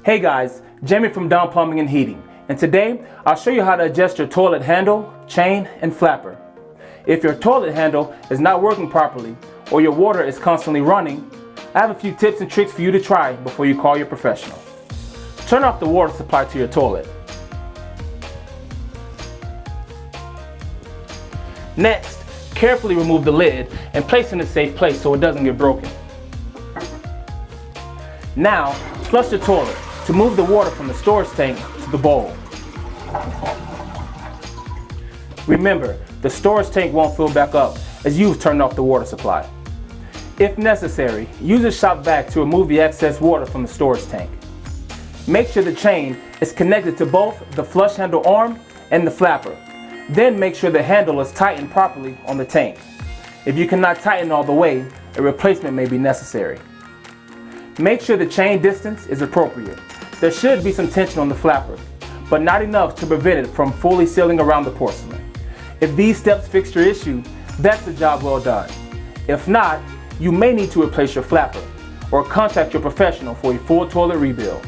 Hey guys, Jamie from Dawn Plumbing and Heating, and today I'll show you how to adjust your toilet handle, chain, and flapper. If your toilet handle is not working properly or your water is constantly running, I have a few tips and tricks for you to try before you call your professional. Turn off the water supply to your toilet. Next, carefully remove the lid and place it in a safe place so it doesn't get broken. Now, flush the toilet to move the water from the storage tank to the bowl. Remember, the storage tank won't fill back up as you've turned off the water supply. If necessary, use a shop vac to remove the excess water from the storage tank. Make sure the chain is connected to both the flush handle arm and the flapper. Then make sure the handle is tightened properly on the tank. If you cannot tighten all the way, a replacement may be necessary. Make sure the chain distance is appropriate. There should be some tension on the flapper, but not enough to prevent it from fully sealing around the porcelain. If these steps fix your issue, that's a job well done. If not, you may need to replace your flapper or contact your professional for a full toilet rebuild.